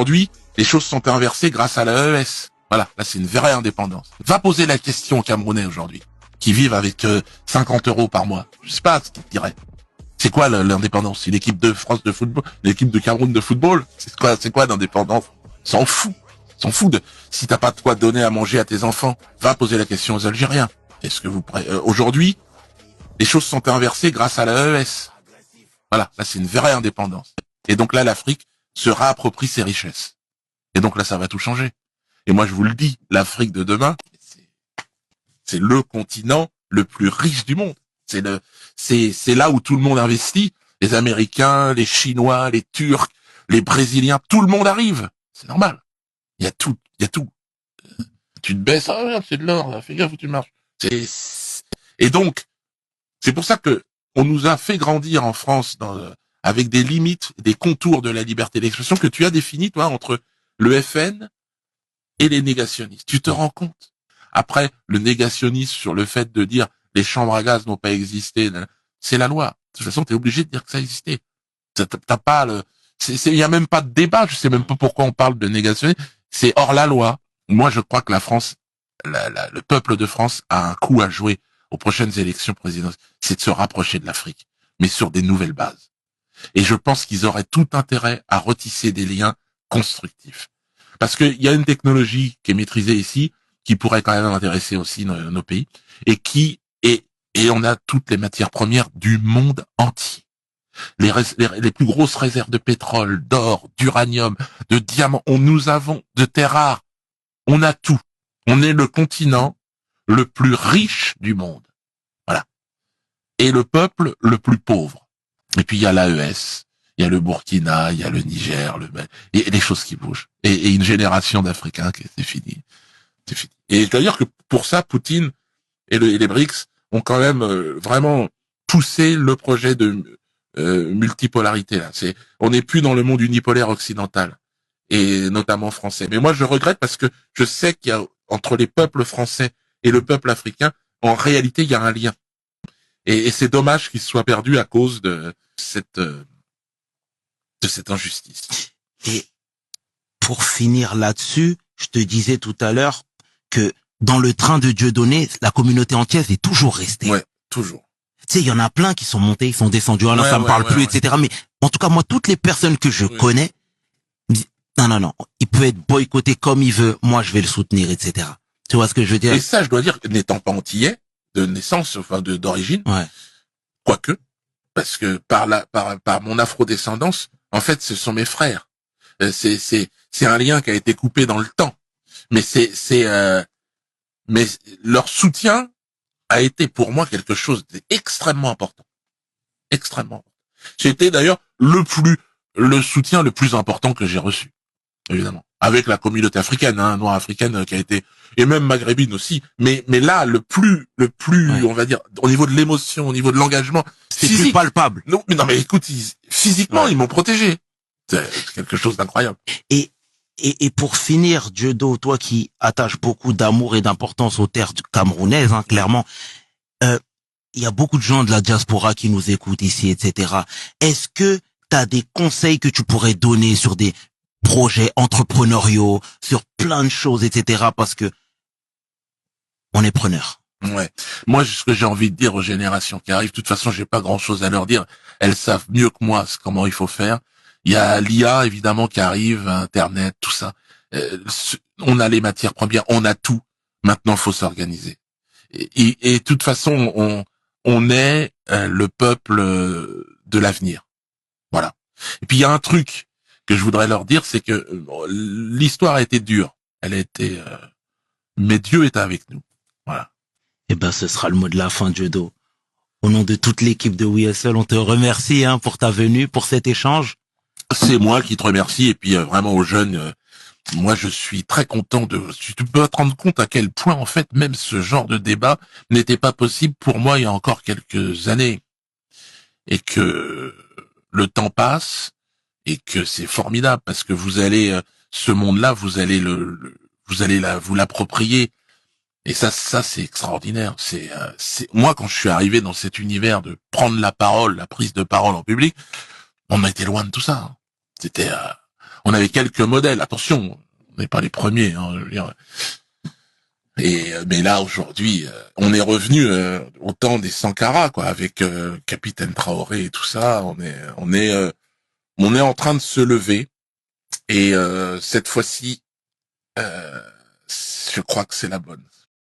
Aujourd'hui, les choses sont inversées grâce à la l'AES. Voilà, là c'est une vraie indépendance. Va poser la question aux Camerounais aujourd'hui, qui vivent avec 50 € par mois. Je sais pas ce qu'ils diraient. C'est quoi l'indépendance? C'est l'équipe de France de football, l'équipe de Cameroun de football. C'est quoi l'indépendance? S'en fout. S'en fout de si t'as pas de quoi donner à manger à tes enfants. Va poser la question aux Algériens. Est-ce que vous aujourd'hui, les choses sont inversées grâce à la l'AES. Voilà, là c'est une vraie indépendance. Et donc là l'Afrique se réapproprie ses richesses. Et donc là ça va tout changer. Et moi je vous le dis, l'Afrique de demain, c'est le continent le plus riche du monde. C'est là où tout le monde investit. Les Américains, les Chinois, les Turcs, les Brésiliens, tout le monde arrive. C'est normal. Il y a tout. Tu te baisses, ah regarde, c'est de l'or, là, fais gaffe où tu marches. Et donc, c'est pour ça que on nous a fait grandir en France avec des limites, des contours de la liberté d'expression que tu as définis, toi, entre le FN et les négationnistes. Tu te rends compte? Après, le négationnisme sur le fait de dire les chambres à gaz n'ont pas existé, c'est la loi. De toute façon, t'es obligé de dire que ça existait. T'as pas il y a même pas de débat. Je sais même pas pourquoi on parle de négationnisme. C'est hors la loi. Moi, je crois que la France, le peuple de France a un coup à jouer aux prochaines élections présidentielles. C'est de se rapprocher de l'Afrique, mais sur des nouvelles bases. Et je pense qu'ils auraient tout intérêt à retisser des liens constructifs. Parce qu'il y a une technologie qui est maîtrisée ici, qui pourrait quand même intéresser aussi nos pays, et on a toutes les matières premières du monde entier. Les plus grosses réserves de pétrole, d'or, d'uranium, de diamants, nous avons de terres rares. On a tout. On est le continent le plus riche du monde. Voilà. Et le peuple le plus pauvre. Et puis il y a l'AES, il y a le Burkina, il y a le Niger, et les choses qui bougent. Et une génération d'Africains qui c'est fini. C'est fini. Et d'ailleurs que pour ça, Poutine et les BRICS ont quand même vraiment poussé le projet de multipolarité là. On n'est plus dans le monde unipolaire occidental et notamment français. Mais moi je regrette parce que je sais qu'il y a entre les peuples français et le peuple africain, en réalité il y a un lien. Et c'est dommage qu'il soit perdu à cause de cette injustice. Et pour finir là-dessus, je te disais tout à l'heure que dans le train de Dieudonné, la communauté entière est toujours restée. Ouais, toujours. Tu sais, il y en a plein qui sont montés, ils sont descendus, ah non, ça me parle plus, etc. Mais en tout cas, moi, toutes les personnes que je connais, me disent, non, il peut être boycotté comme il veut, moi je vais le soutenir, etc. Tu vois ce que je veux dire? Et ça, je dois dire, n'étant pas antillais, de naissance, enfin d'origine, quoique, parce que par mon afrodescendance, en fait, ce sont mes frères. C'est un lien qui a été coupé dans le temps. Mais mais leur soutien a été pour moi quelque chose d'extrêmement important. Extrêmement. C'était d'ailleurs le soutien le plus important que j'ai reçu. Évidemment. Avec la communauté africaine, noire africaine qui a été, et même maghrébine aussi. Mais là, le plus, on va dire, au niveau de l'émotion, au niveau de l'engagement. C'est plus palpable. Non, mais écoute, physiquement, ils m'ont protégé. C'est quelque chose d'incroyable. Et pour finir, Dieudo, toi qui attaches beaucoup d'amour et d'importance aux terres camerounaises, clairement, il y a beaucoup de gens de la diaspora qui nous écoutent ici, etc. Est-ce que tu as des conseils que tu pourrais donner sur des projets entrepreneuriaux, sur plein de choses, etc. Parce que on est preneur. Ouais. Moi, ce que j'ai envie de dire aux générations qui arrivent, de toute façon, j'ai pas grand-chose à leur dire. Elles savent mieux que moi comment il faut faire. Il y a l'IA, évidemment, qui arrive, Internet, tout ça. On a les matières premières, on a tout. Maintenant, faut s'organiser. Et de toute façon, on est le peuple de l'avenir. Voilà. Et puis, il y a un truc que je voudrais leur dire, c'est que l'histoire a été dure. Elle a été... mais Dieu est avec nous. Voilà. Eh ben, ce sera le mot de la fin, Dieudo. Au nom de toute l'équipe de WeHustle, on te remercie pour ta venue, pour cet échange. C'est moi qui te remercie, et puis vraiment aux jeunes, moi je suis très content tu peux te rendre compte à quel point en fait même ce genre de débat n'était pas possible pour moi il y a encore quelques années, et que le temps passe, et que c'est formidable, parce que vous allez, ce monde-là, vous allez vous l'approprier, et ça c'est extraordinaire. C'est moi quand je suis arrivé dans cet univers de prendre la parole, la prise de parole en public, on a été loin de tout ça. C'était, On avait quelques modèles. Attention, on n'est pas les premiers. Hein, je veux dire. Mais là aujourd'hui, on est revenu au temps des Sankara, quoi, avec Capitaine Traoré et tout ça. On est en train de se lever. Et cette fois-ci, je crois que c'est la bonne.